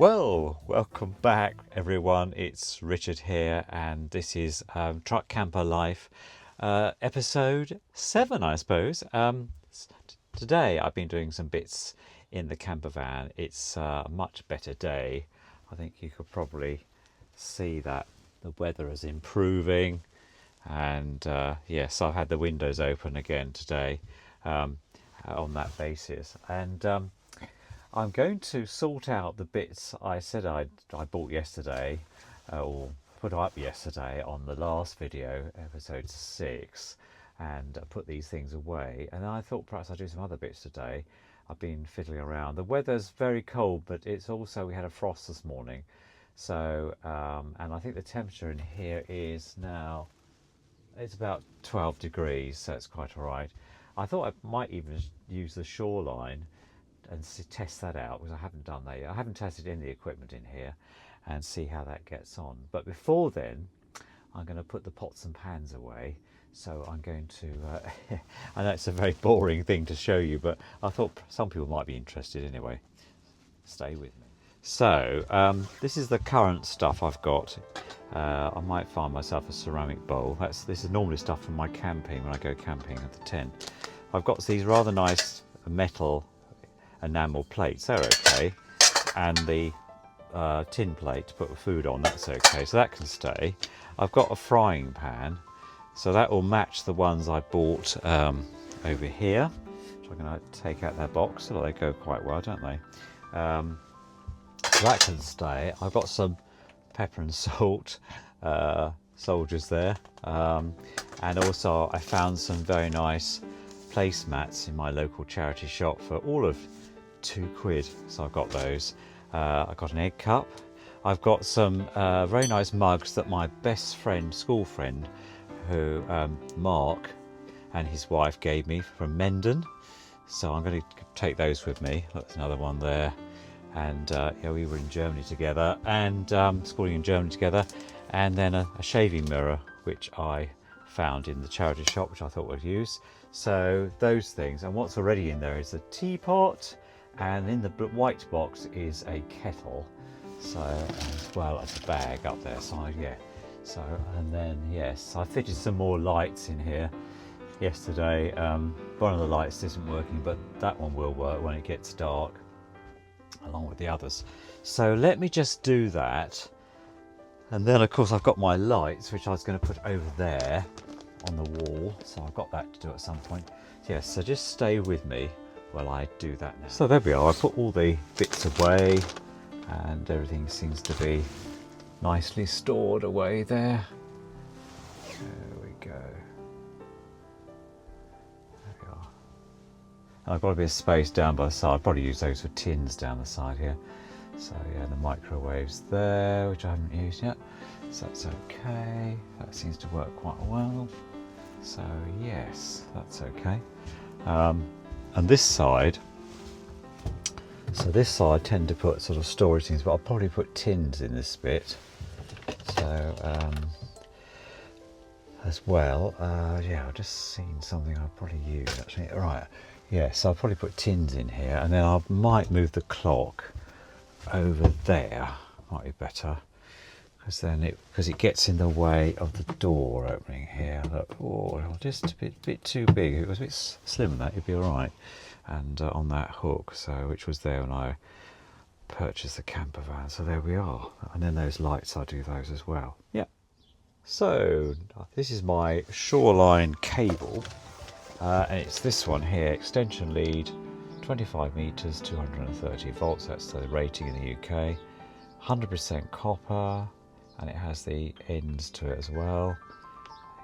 Well, welcome back everyone, it's Richard here and this is Truckcamper Life episode 7 I suppose. Today I've been doing some bits in the camper van. It's a much better day. I think you could probably see that the weather is improving and yes, I've had the windows open again today on that basis, and I'm going to sort out the bits I said I bought yesterday, or put up yesterday on the last video, episode 6, and put these things away. And I thought perhaps I'd do some other bits today. I've been fiddling around. The weather's very cold, but it's also, we had a frost this morning. So, and I think the temperature in here is now, it's about 12 degrees, so it's quite all right. I thought I might even use the shoreline and test that out, because I haven't done that yet. I haven't tested any of the equipment in here and see how that gets on. But before then, I'm going to put the pots and pans away. So I'm going to, I know it's a very boring thing to show you, but I thought some people might be interested anyway. Stay with me. So this is the current stuff I've got. I might find myself a ceramic bowl. This is normally stuff from my camping, when I go camping at the tent. I've got these rather nice metal enamel plates, they're okay, and the tin plate to put food on, that's okay, so that can stay. I've got a frying pan, so that will match the ones I bought over here, which I'm going to take out their box, so they go quite well, don't they? So that can stay. I've got some pepper and salt soldiers there, and also I found some very nice placemats in my local charity shop for all of £2, so I've got those. I've got an egg cup. I've got some very nice mugs that my best friend, school friend, who Mark and his wife gave me from Menden, so I'm going to take those with me. That's another one there. And yeah, we were in Germany together, and schooling in Germany together, and then a shaving mirror which I found in the charity shop, which I thought we'd use. So those things, and what's already in there is a teapot, and in the white box is a kettle, so as well as a bag up there. So yeah, so, and then yes, I fitted some more lights in here yesterday. One of the lights isn't working, but that one will work when it gets dark, along with the others. So let me just do that, and then of course I've got my lights, which I was going to put over there on the wall, so I've got that to do at some point. Yes, so just stay with me while I do that now. So there we are, I put all the bits away and everything seems to be nicely stored away there. There we go. There we are. And I've got a bit of space down by the side. I'll probably use those for tins down the side here. So yeah, the microwave's there, which I haven't used yet. So that's okay. That seems to work quite well. So yes, that's okay. And this side, so this side I tend to put sort of storage things, but I'll probably put tins in this bit. So as well, yeah, I've just seen something I'll probably use actually. Right, yeah, so I'll probably put tins in here, and then I might move the clock over there. Might be better, because then it gets in the way of the door opening here. Look, oh, just a bit too big. If it was a bit slim, that it'd be all right. And on that hook, so which was there when I purchased the camper van. So there we are. And then those lights, I do those as well. Yeah. So this is my shoreline cable, and it's this one here, extension lead, 25 meters, 230 volts. That's the rating in the UK. 100% copper. And it has the ends to it as well.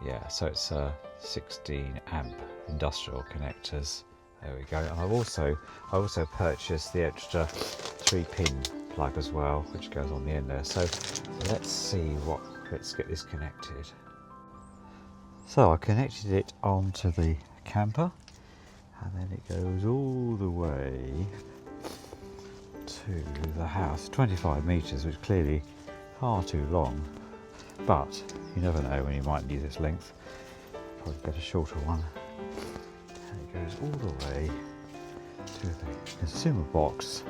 Yeah, so it's 16 amp industrial connectors. There we go. And I also purchased the extra 3-pin plug as well, which goes on the end there. So let's get this connected. So I connected it onto the camper, and then it goes all the way to the house. 25 meters, which clearly far too long, but you never know when you might need this length. Probably get a shorter one. And it goes all the way to the consumer box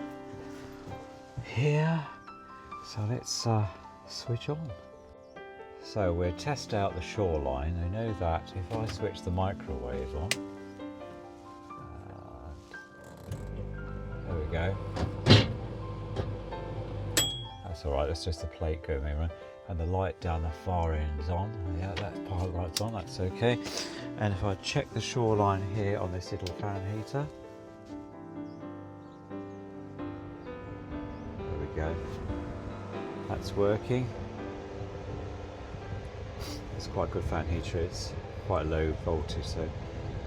here, So let's switch on. So we'll test out the shoreline. I know that if I switch the microwave on, there we go. That's all right, that's just the plate going around. And the light down the far end is on. Yeah, that pilot light's on, that's okay. And if I check the shoreline here on this little fan heater, there we go. That's working. It's quite a good fan heater. It's quite low voltage, so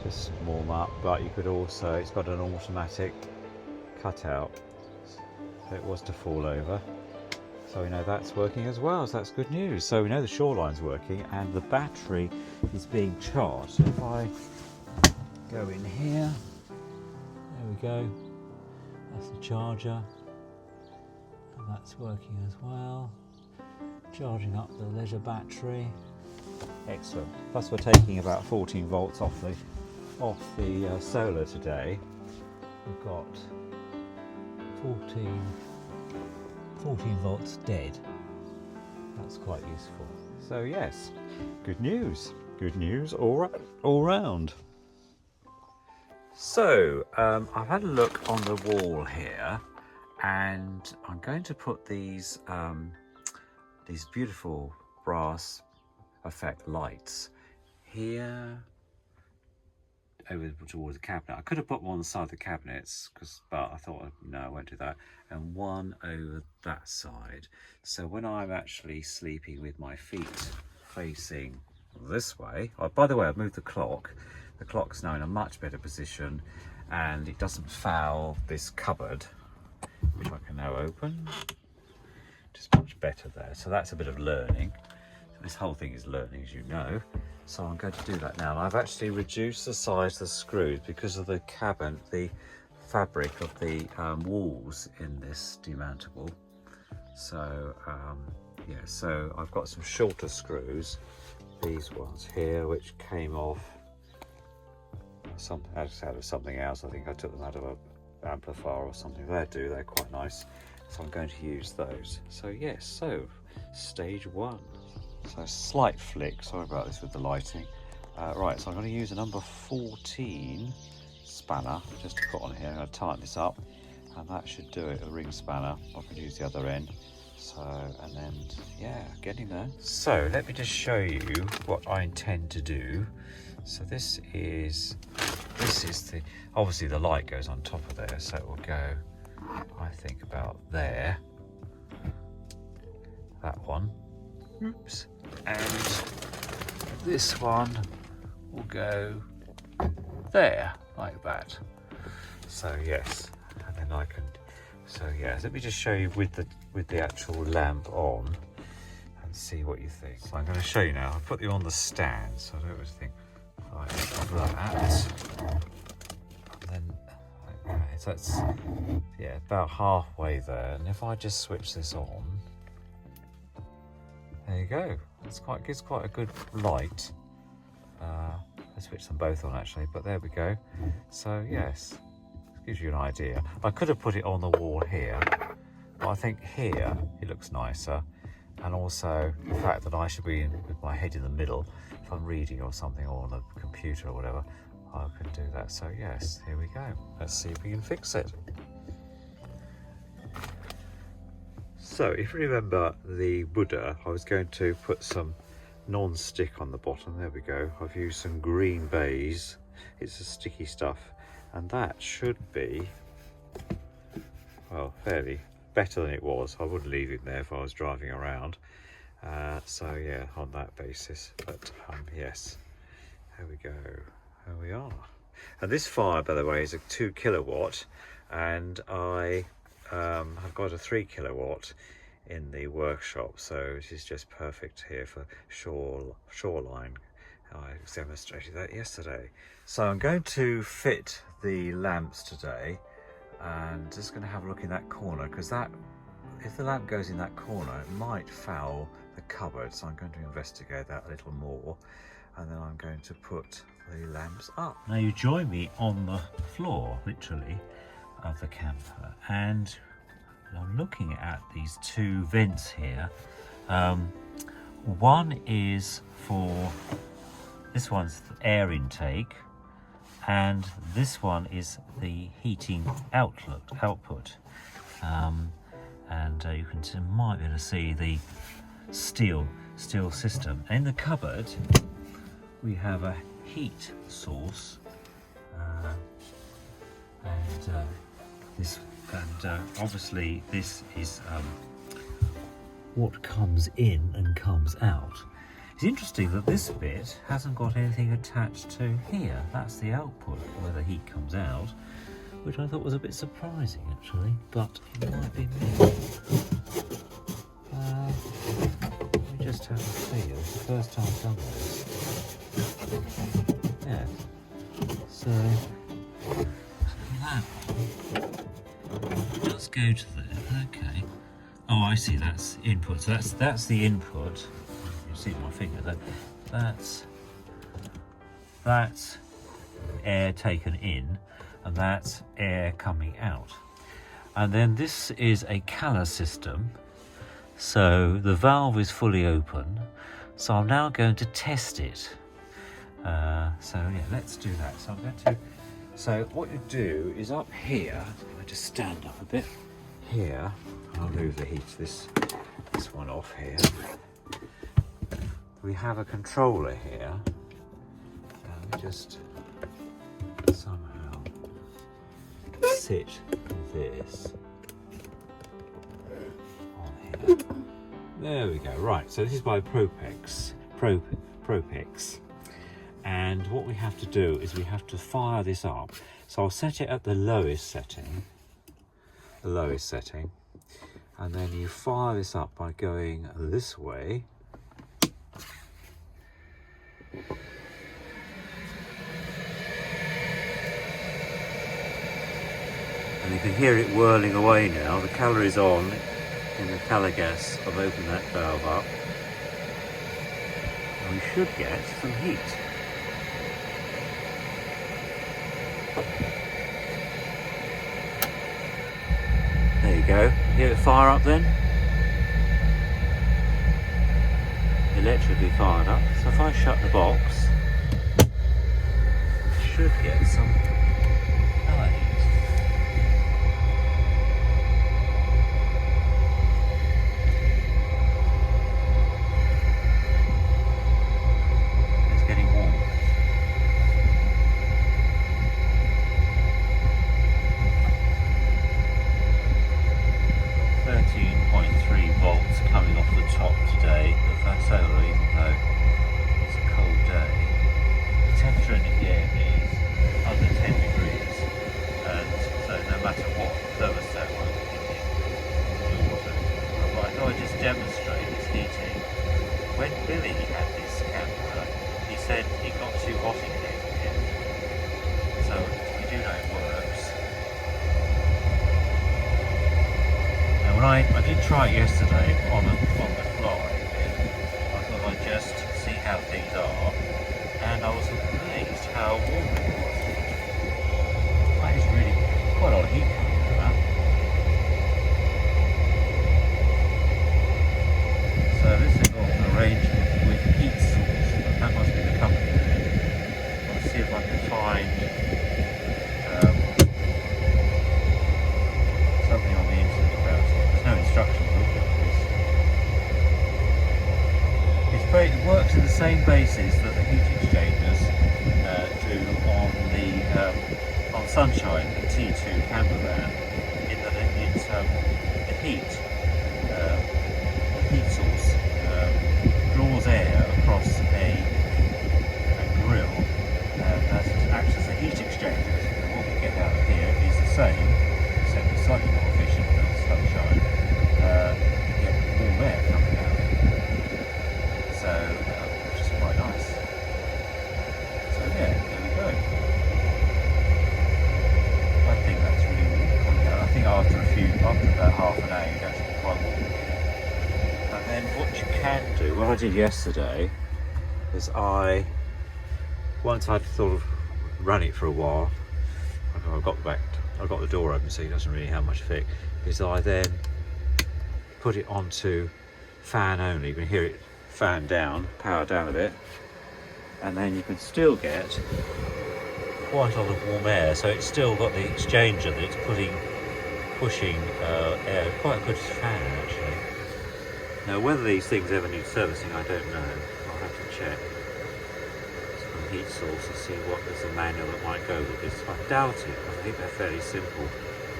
just warm up. But you could also, it's got an automatic cutout, so it was to fall over. So we know that's working as well, so that's good news. So we know the shoreline's working and the battery is being charged. So if I go in here, there we go, that's the charger, and that's working as well. Charging up the leisure battery. Excellent. Plus we're taking about 14 volts off the solar today. We've got 14 volts dead. That's quite useful. So yes, good news all round. So I've had a look on the wall here, and I'm going to put these beautiful brass effect lights here over towards the cabinet. I could have put one on the side of the cabinets, but I thought, no, I won't do that. And one over that side. So when I'm actually sleeping with my feet facing this way, oh, by the way, I've moved the clock. The clock's now in a much better position, and it doesn't foul this cupboard, which I can now open. Just much better there. So that's a bit of learning. This whole thing is learning, as you know. So I'm going to do that now. And I've actually reduced the size of the screws because of the cabin, the fabric of the walls in this demountable. So yeah, so I've got some shorter screws, these ones here, which came off out of something else. I think I took them out of an amplifier or something. They do, they're quite nice. So I'm going to use those. So yes, so stage one. So slight flick, sorry about this with the lighting. Right, so I'm going to use a number 14 spanner just to put on here. I'm going to tighten this up, and that should do it, a ring spanner. I can use the other end. So, and then, yeah, getting there. So let me just show you what I intend to do. So this is the, obviously the light goes on top of there, so it will go, I think, about there. That one. Oops. And this one will go there, like that. So yes, and then I can, so yeah, let me just show you with the actual lamp on and see what you think. So I'm going to show you now. I've put you on the stand, so I don't always think like that. And then, okay, so that's, yeah, about halfway there. And if I just switch this on, there you go. Gives quite a good light. I switched them both on actually, but there we go. So yes, it gives you an idea. I could have put it on the wall here, but I think here it looks nicer. And also the fact that I should be with my head in the middle if I'm reading or something, or on the computer or whatever, I can do that. So yes, here we go. Let's see if we can fix it. So if you remember the Buddha, I was going to put some non-stick on the bottom. There we go. I've used some green baize. It's a sticky stuff, and that should be, well, fairly better than it was. I wouldn't leave it there if I was driving around. So yeah, on that basis. But yes, there we go. There we are. And this fire, by the way, is a 2 kilowatt, and I I've got a 3 kilowatt in the workshop, so it is just perfect here for shoreline. I demonstrated that yesterday. So I'm going to fit the lamps today, and just going to have a look in that corner, because that, if the lamp goes in that corner, it might foul the cupboard. So I'm going to investigate that a little more, and then I'm going to put the lamps up. Now you join me on the floor, literally, of the camper, and I'm looking at these two vents here. One is for, this one's the air intake, and this one is the heating output. And you might be able to see the steel system. In the cupboard we have a heat source, and obviously this is what comes in and comes out. It's interesting that this bit hasn't got anything attached to here. That's the output where the heat comes out, which I thought was a bit surprising actually, but it might be me. Let me just have a feel. It's the first time I've done this. Yeah. So that let's go to there. Okay. Oh, I see. That's input. So that's the input. You see my finger there. That's air taken in, and that's air coming out. And then this is a Calor system. So the valve is fully open. So I'm now going to test it. So yeah, let's do that. So I'm going to. So what you do is up here. I'm going to just stand up a bit. Here, I'll move the heat. This one off here. We have a controller here. We just somehow sit this on here. There we go. Right. So this is by Propex. And what we have to do is we have to fire this up. So I'll set it at the lowest setting. And then you fire this up by going this way. And you can hear it whirling away now. The Calor is on in the Calor gas. I've opened that valve up. And we should get some heat. There you go. Hear it fire up then? Electrically fired up. So if I shut the box, I should get some heat. It's getting warm. Coming off the top today of that solar, even though it's a cold day. The temperature in here is under 10 degrees, and so no matter what thermostat I'm picking, but I thought I'd just demonstrate this heating. When Billy had this camper, he said it got too hot in here for him, so we do know it works. I did try it yesterday on the fly. I thought I'd just see how things are, and I was amazed how warm it was. That is really quite a lot of heat coming out of that. So this is got an arrangement with heat source, but that must be the company name. I'll see if I can find something on the internet about it. There's no instruction book. It works in the same basis that the heat exchangers do on Sunshine, the T2 camper van, in that it's the heat source draws air across a grill that acts as a heat exchanger. And what we get out of here is the same, except it's slightly more efficient than Sunshine. You get warm air coming out. So, which is quite nice. So yeah, there we go. I think that's really warm coming out. I think after about half an hour, you'd actually be quite warm. And then what you can do, what I did yesterday, is once I'd sort of run it for a while, I got the door open, so it doesn't really have much effect. is I then put it onto fan only. You can hear it fan down, power down a bit, and then you can still get quite a lot of warm air. So it's still got the exchanger that it's pushing air. Quite a good fan actually. Now whether these things ever need servicing, I don't know. I'll have to check. Some heat source to see what there's a manual that might go with this. I doubt it, because I think they're fairly simple.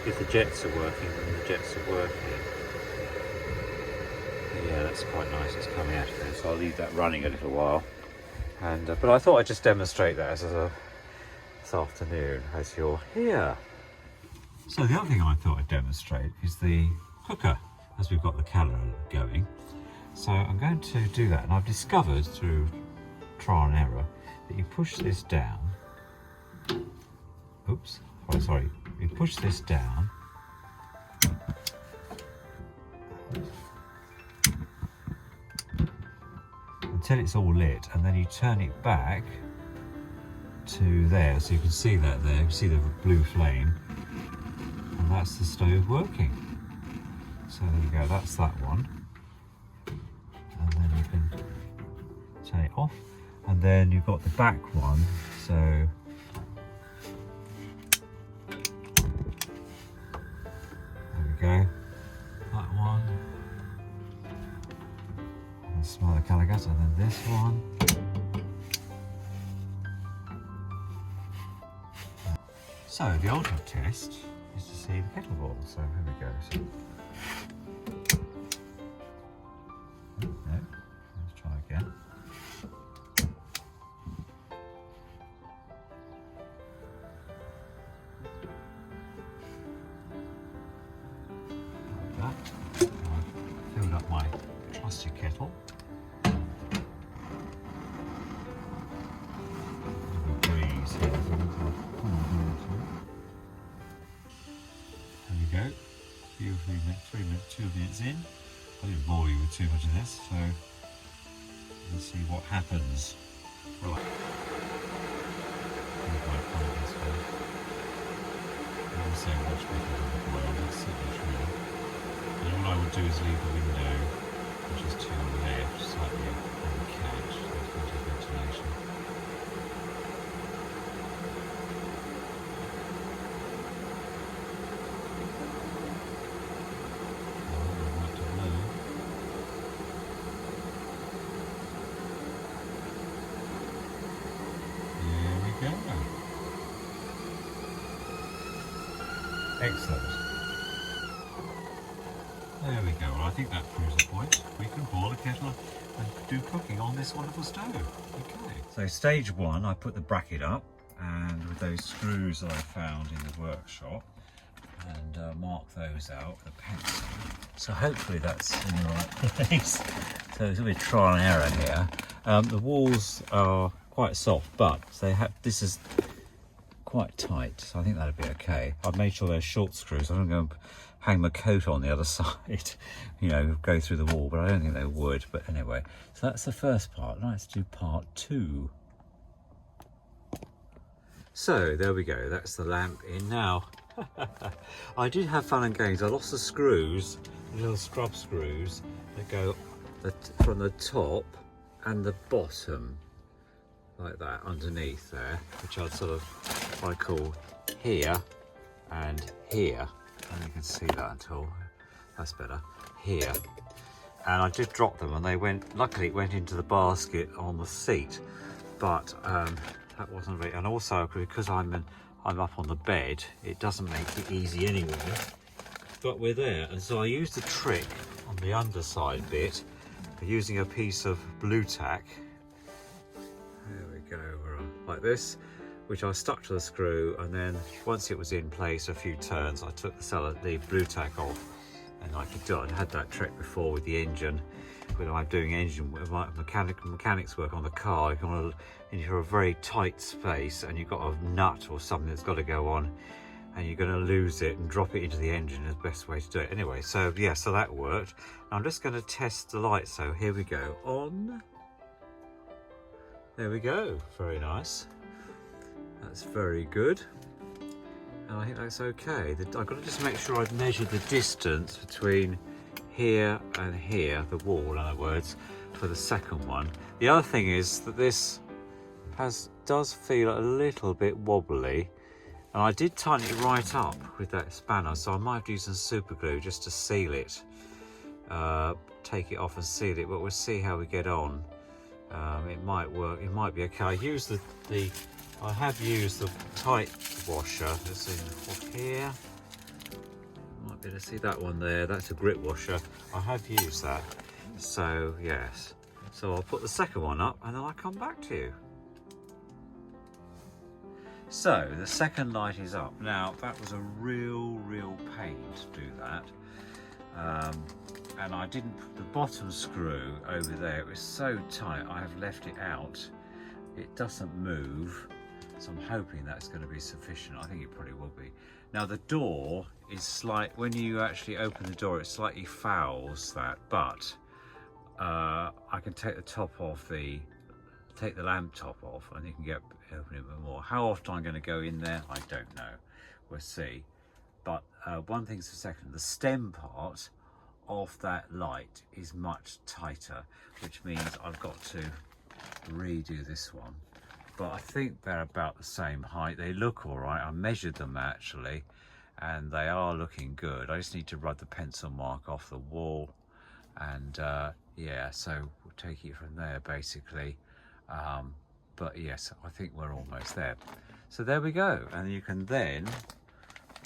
If the jets are working, then the jets are working. Yeah, that's quite nice. It's coming out of there, so I'll leave that running a little while. And but I thought I'd just demonstrate that this afternoon as you're here. So the other thing I thought I'd demonstrate is the cooker, as we've got the Calor going. So I'm going to do that, and I've discovered through trial and error that you push this down. Oops, oh, sorry. You push this down. Until it's all lit, and then you turn it back to there, so you can see that there. You can see the blue flame, and that's the stove working. So there you go, that's that one. And then you can turn it off, and then you've got the back one. So there we go, that one. And smell the Calor Gas, and then this one. So the ultimate test is to see the kettle boil. So here we go. So, no, let's try again. Like that. I've filled up my trusty kettle. Breeze here. There we go. Few 2 minutes in. I didn't bore you with too much of this, so let's see what happens. Right. I would say much better than the boil, that's certainly true. And all I would do is leave the window, which is to the left, slightly on the couch, so there's plenty of ventilation. Excellent. There we go. Well, I think that proves the point. We can boil a kettle and do cooking on this wonderful stove. Okay. So stage one, I put the bracket up, and with those screws that I found in the workshop, and mark those out with a pencil. So hopefully that's in the right place. So there's a bit of trial and error here. The walls are quite soft, but they have, this is quite tight, so I think that'll be okay. I've made sure they're short screws. I'm going to hang my coat on the other side, you know, go through the wall, but I don't think they would. But anyway, so that's the first part. Now let's do part two. So there we go, that's the lamp in now. I did have fun and games. I lost the screws, little scrub screws that go from the top and the bottom, like that, underneath there, which I'd sort of, I call here and here. I don't know if you can see that until, that's better, here. And I did drop them, and they went, luckily it went into the basket on the seat, but that wasn't very, and also because I'm up on the bed, it doesn't make it easy anyway, but we're there. And so I used a trick on the underside bit, using a piece of blue tack. There we go, like this, which I stuck to the screw, and then once it was in place, a few turns, I took the blue tack off, and I had that trick before with the engine. When I'm doing engine mechanics work on the car, you want to, into a very tight space, and you've got a nut or something that's got to go on, and you're going to lose it and drop it into the engine is the best way to do it. Anyway, so yeah, so that worked. I'm just going to test the light. So here we go, on. There we go, very nice. That's very good. and I think that's okay. I've got to just make sure I've measured the distance between here and here, the wall in other words, for the second one. The other thing is that this does feel a little bit wobbly, and I did tighten it right up with that spanner, so I might have to use some super glue just to seal it, take it off and seal it, but we'll see how we get on. It might work, it might be okay. I have used the tight washer. Let's see, here. Might be able to see that one there. That's a grit washer. I have used that. So yes. So I'll put the second one up and then I'll come back to you. So the second light is up. Now that was a real pain to do that. And I didn't put the bottom screw over there. It was so tight, I have left it out. It doesn't move, so I'm hoping that's going to be sufficient. I think it probably will be. Now the door is when you actually open the door, it slightly fouls that, but I can take the top off, take the lamp top off, and you can open it a bit more. How often I'm going to go in there, I don't know. We'll see. But one thing's for second, the stem part of that light is much tighter, which means I've got to redo this one. But I think they're about the same height. They look all right. I measured them actually, and they are looking good. I just need to rub the pencil mark off the wall, and yeah, so we'll take it from there basically. But yes, I think we're almost there. So there we go, and you can then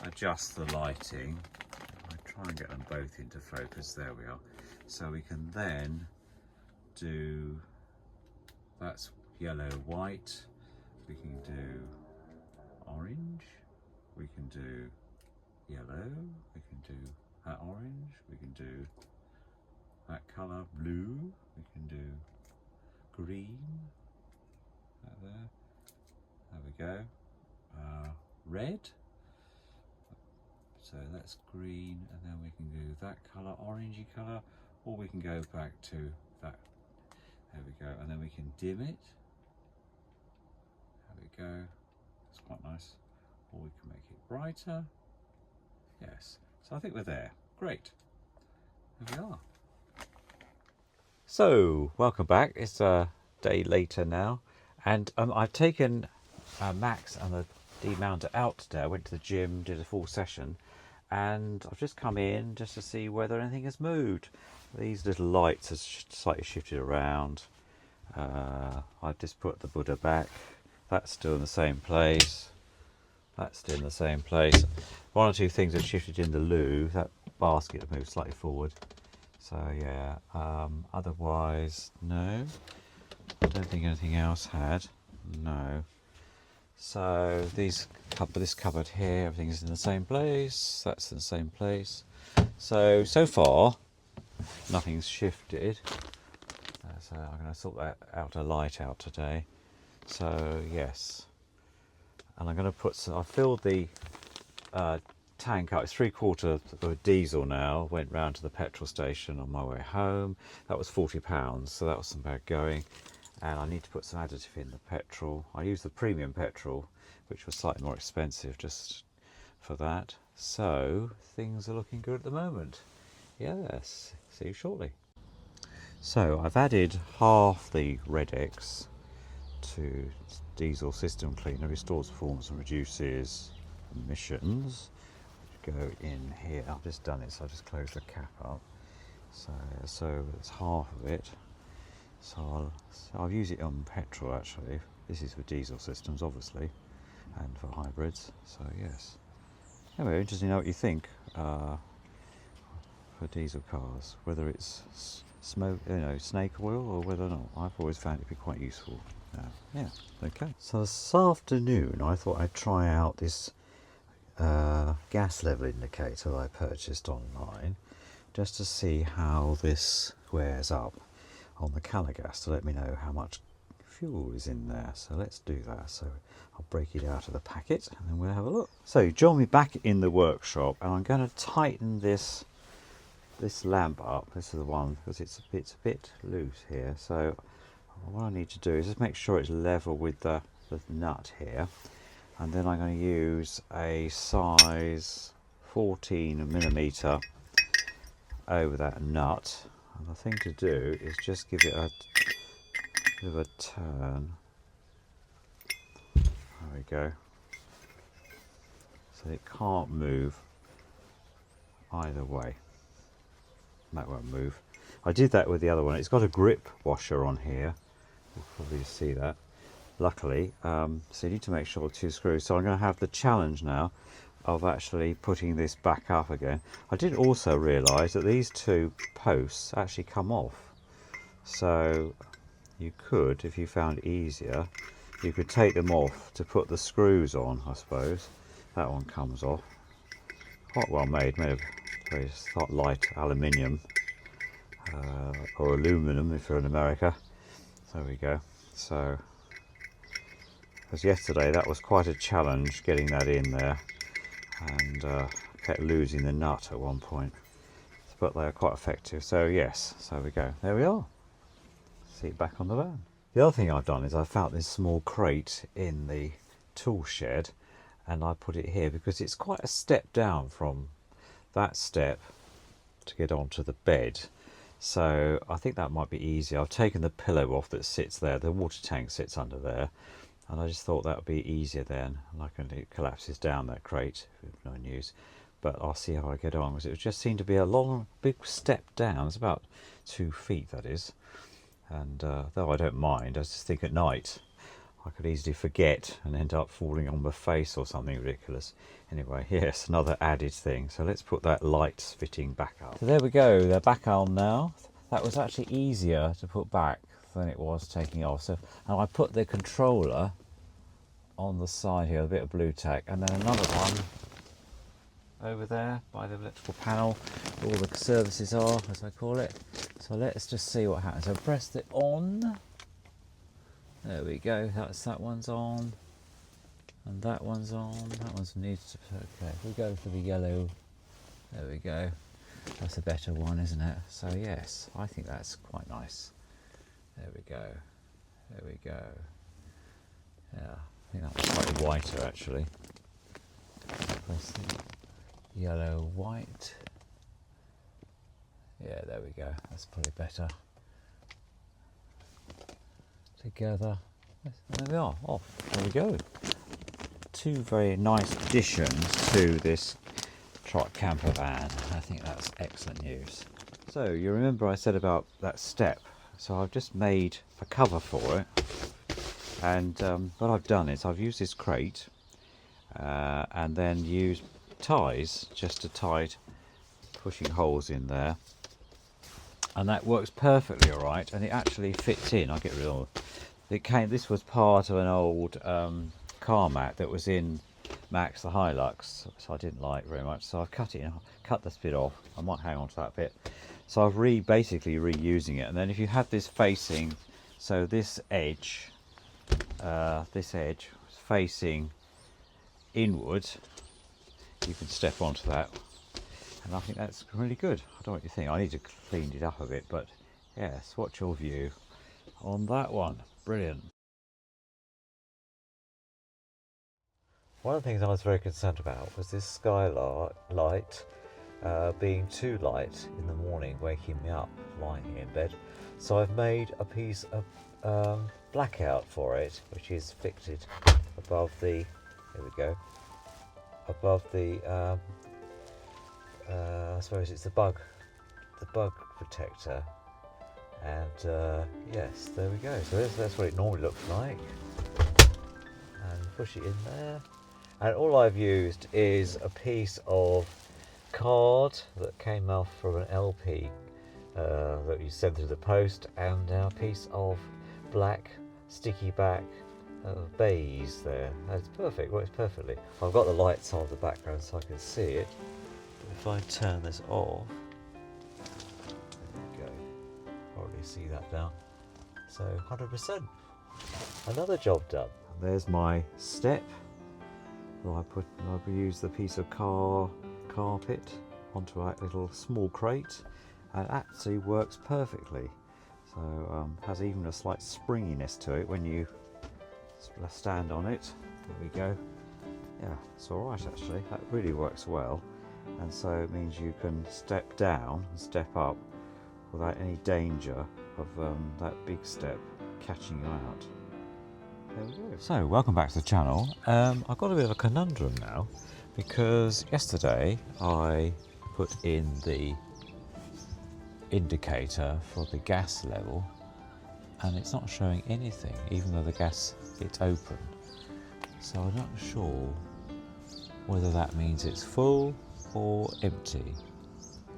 adjust the lighting. Try and get them both into focus. There we are. So we can then do, that's yellow, white. We can do orange. We can do yellow. We can do that orange. We can do that colour, blue. We can do green. That there. There we go. Red. So that's green, and then we can do that colour, orangey colour, or we can go back to that. There we go, and then we can dim it. There we go. It's quite nice. Or we can make it brighter. Yes. So I think we're there. Great. There we are. So welcome back. It's a day later now, and I've taken Max and the demounter out today. I went to the gym, did a full session, and I've just come in just to see whether anything has moved. These little lights have slightly shifted around. I've just put the Buddha back. That's still in the same place. That's still in the same place. One or two things have shifted in the loo. That basket has moved slightly forward. So yeah, otherwise, no. I don't think anything else had. No. So this cupboard here, everything's in the same place. That's in the same place. So far, nothing's shifted. So I'm going to sort that outer light out today. So yes, and I'm going to put some. I filled the tank up. It's 3/4 of diesel now. Went round to the petrol station on my way home. That was £40, so that wasn't bad going. And I need to put some additive in the petrol. I used the premium petrol, which was slightly more expensive just for that. So things are looking good at the moment. Yes, see you shortly. So I've added half the Red X to diesel system cleaner, restores performance and reduces emissions. Go in here. I've just done it, so I'll just close the cap up. So it's half of it. So I'll use it on petrol actually. This is for diesel systems obviously, and for hybrids. So yes. Anyway, interesting to know what you think for diesel cars, whether it's snake oil or whether or not. I've always found it to be quite useful. Yeah. Okay. So this afternoon I thought I'd try out this gas level indicator that I purchased online, just to see how this wears up on the Calor Gas, to let me know how much fuel is in there. So let's do that. So I'll break it out of the packet and then we'll have a look. So join me back in the workshop, and I'm going to tighten this lamp up. This is the one because it's a bit loose here. So what I need to do is just make sure it's level with the nut here. and then I'm going to use a size 14mm over that nut, and the thing to do is just give it a bit of a turn. There we go, so it can't move either way. That won't move. I did that with the other one. It's got a grip washer on here, you'll probably see that, luckily. So you need to make sure 2 screws. So I'm going to have the challenge now of actually putting this back up again. I did also realise that these 2 posts actually come off, so you could, if you found it easier, you could take them off to put the screws on, I suppose. That one comes off. Quite well made of very light aluminium, or aluminum if you're in America. There we go. So, as yesterday, that was quite a challenge getting that in there, and kept losing the nut at one point, but they are quite effective. So yes, so we go. There we are. Seat back on the van. The other thing I've done is I found this small crate in the tool shed, and I put it here because it's quite a step down from that step to get onto the bed. So I think that might be easier. I've taken the pillow off that sits there. The water tank sits under there, and I just thought that would be easier then. And it collapses down, that crate, with no news. But I'll see how I get on, because it just seemed to be a long, big step down. It's about 2 feet, that is. And though I don't mind, I just think at night I could easily forget and end up falling on my face or something ridiculous. Anyway, yes, another added thing. So let's put that light fitting back up. So there we go, they're back on now. That was actually easier to put back than it was taking off. So, and I put the controller on the side here, a bit of blue tack, and then another one over there by the electrical panel where all the services are, as I call it. So let's just see what happens. So press it on. There we go, that one's on, and that one's on, that one's needs to, okay, if we go for the yellow, there we go, that's a better one, isn't it? So yes, I think that's quite nice. There we go, there we go. Yeah, I think that was slightly whiter actually. Press the yellow, white. Yeah, there we go, that's probably better. Together, and there we are, off, there we go. 2 very nice additions to this Truckcamper van. I think that's excellent news. So you remember I said about that step, so I've just made a cover for it, and what I've done is I've used this crate and then used ties just to tight, pushing holes in there, and that works perfectly all right, and it actually fits in. I'll get rid of it. This was part of an old car mat that was in Max the Hilux, so I didn't like very much, so I've cut this bit off. I might hang on to that bit. So I've basically reusing it, and then if you have this facing, so this edge facing inward, you can step onto that. And I think that's really good. I don't know what you think. I need to clean it up a bit, but yes, what's your view on that one? Brilliant. One of the things I was very concerned about was this skylight being too light in the morning, waking me up lying in bed. So I've made a piece of blackout for it, which is fixed above the, there we go, above the I suppose it's the bug protector, and yes, there we go. So that's what it normally looks like, and push it in there. And all I've used is a piece of card that came off from an LP that you sent through the post, and a piece of black sticky back baize there. That's perfect, works perfectly. I've got the lights on the background so I can see it. If I turn this off, there we go, probably see that now. So 100%, another job done. And there's my step. Well, I used the piece of carpet onto a little small crate, and it actually works perfectly. So has even a slight springiness to it when you stand on it. There we go. yeah, it's all right actually. That really works well, and so it means you can step down and step up without any danger of that big step catching you out. There we go. So welcome back to the channel. I've got a bit of a conundrum now, because yesterday I put in the indicator for the gas level and it's not showing anything, even though the gas, it's open. So I'm not sure whether that means it's full or empty.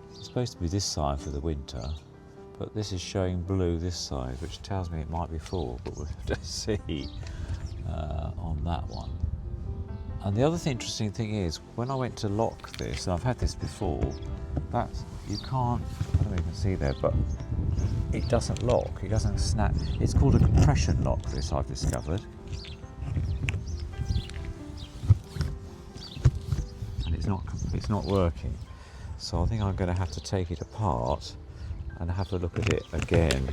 It's supposed to be this side for the winter, but this is showing blue this side, which tells me it might be full, but we'll have to see on that one. And the other interesting thing is, when I went to lock this, and I've had this before, you can't, I don't know if you can see there, but it doesn't lock, it doesn't snap. It's called a compression lock, this I've discovered. And it's not working. So I think I'm going to have to take it apart and have a look at it again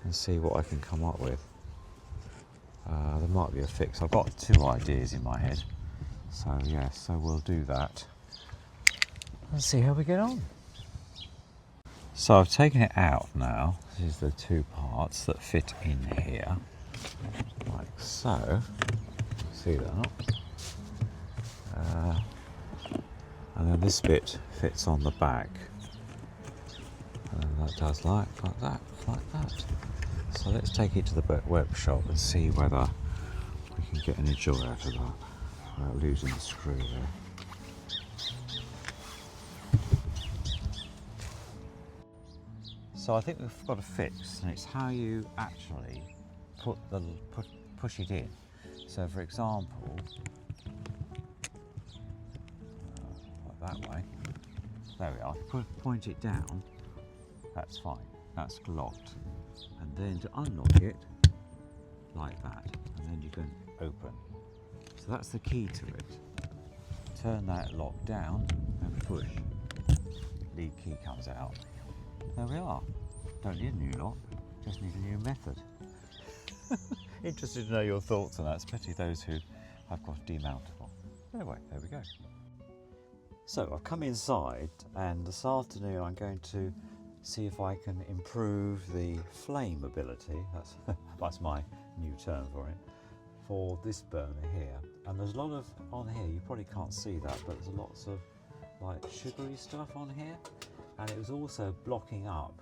and see what I can come up with. There might be a fix. I've got two ideas in my head. So yes, so we'll do that. Let's see how we get on. So I've taken it out now. This is the two parts that fit in here, like so. See that? And then this bit fits on the back, and that does like that. So let's take it to the workshop and see whether we can get any joy out of that without losing the screw there. So I think we've got a fix, and it's how you actually push it in. So for example, like that way. There we are. Point it down. That's fine. That's locked. And then to unlock it, like that, and then you can open. So that's the key to it. Turn that lock down and push. Lead key comes out. There we are. Don't need a new lock, just need a new method. Interested to know your thoughts on that, especially those who have got demountable. Anyway, there we go. So I've come inside, and this afternoon I'm going to see if I can improve the flame ability, that's my new term for it, for this burner here. And there's a lot of, on here, you probably can't see that, but there's lots of like sugary stuff on here. And it was also blocking up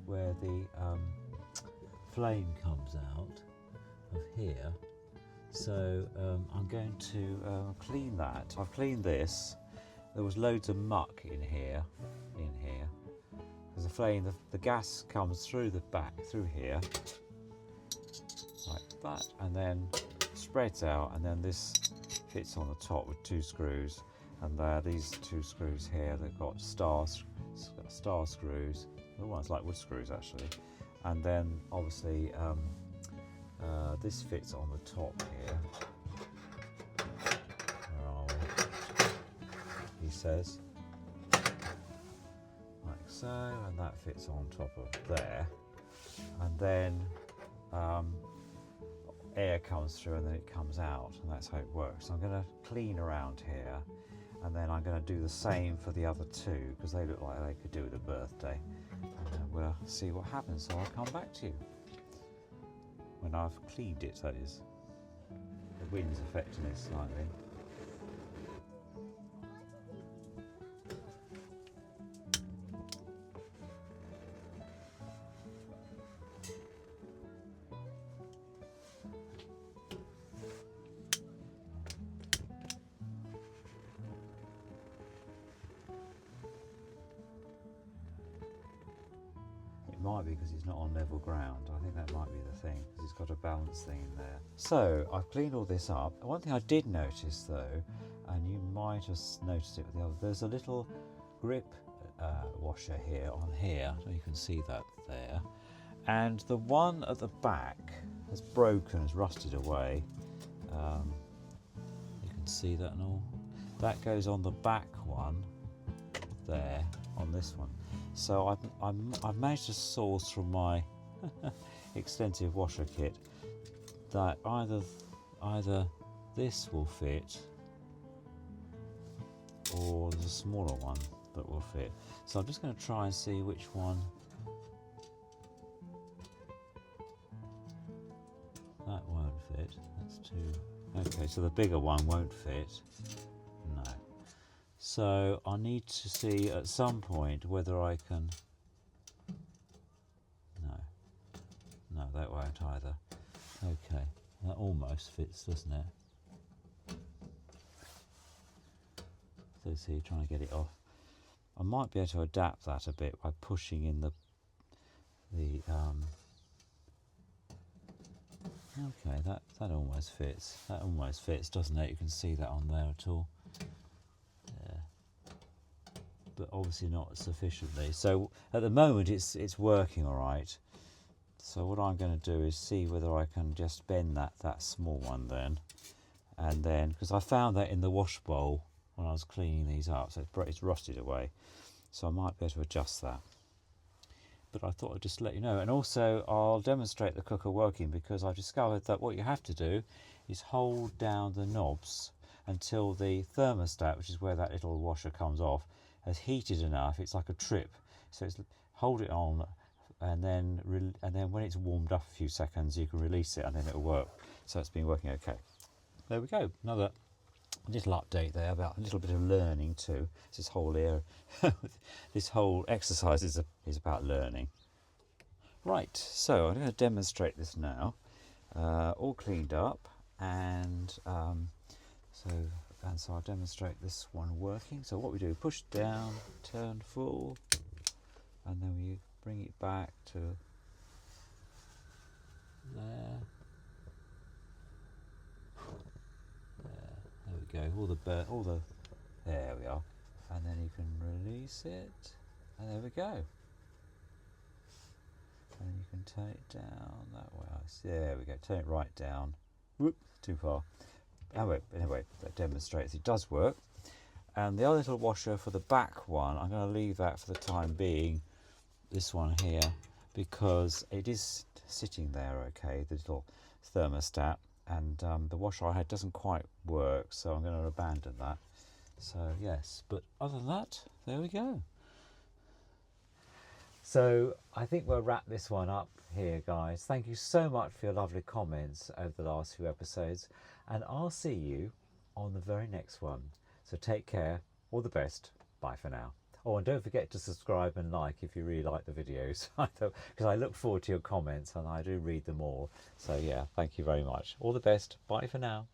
where the flame comes out of here. So I'm going to clean that. I've cleaned this. There was loads of muck in here. Because the flame, the gas comes through the back, through here, like that, and then spreads out, and then this fits on the top with two screws, and there, these two screws here, they've got star screws. The one's like wood screws actually, and then obviously this fits on the top here. Where are we? He says. Like so, and that fits on top of there, and then air comes through and then it comes out, and that's how it works. So I'm going to clean around here, and then I'm going to do the same for the other two, because they look like they could do with a birthday, and then we'll see what happens. So I'll come back to you when I've cleaned it, that is. The wind's affecting it slightly. Might be because it's not on level ground. I think that might be the thing, because it's got a balance thing in there. So I've cleaned all this up. One thing I did notice though, and you might have noticed it with the other, there's a little grip washer here on here. You can see that there. And the one at the back has broken, has rusted away. You can see that and all. That goes on the back one there, on this one. So I've managed to source from my extensive washer kit that either this will fit, or there's a smaller one that will fit. So I'm just going to try and see which one. That won't fit. That's too. Okay, so the bigger one won't fit. No. So I need to see at some point whether I can. No, that won't either. Okay, that almost fits, doesn't it? So see, trying to get it off. I might be able to adapt that a bit by pushing in the okay, that almost fits. That almost fits, doesn't it? You can see that on there at all. Yeah. But obviously not sufficiently. So at the moment it's working all right. So what I'm going to do is see whether I can just bend that small one then, and then, because I found that in the wash bowl when I was cleaning these up, so it's rusted away. So I might be able to adjust that. But I thought I'd just let you know. And also I'll demonstrate the cooker working, because I've discovered that what you have to do is hold down the knobs until the thermostat, which is where that little washer comes off, has heated enough. It's like a trip. So it's hold it on, and then when it's warmed up a few seconds, you can release it and then it'll work. So it's been working okay. There we go. Another little update there about a little bit of learning too. This whole area, this whole exercise is about learning. Right, so I'm going to demonstrate this now. All cleaned up, and so I'll demonstrate this one working. So what we do, push down, turn full, and then we bring it back to there. There we go. There we are. And then you can release it, and there we go. And you can turn it down that way. There we go. Turn it right down. Whoop, too far. Anyway, that demonstrates it does work. And the other little washer for the back one, I'm going to leave that for the time being. This one here, because it is sitting there okay, the little thermostat, and the washer I had doesn't quite work, so I'm going to abandon that. So yes, but other than that, there we go. So I think we'll wrap this one up here, guys. Thank you so much for your lovely comments over the last few episodes, and I'll see you on the very next one. So take care, all the best, bye for now. Oh, and don't forget to subscribe and like if you really like the videos, because I look forward to your comments and I do read them all. So yeah, thank you very much. All the best. Bye for now.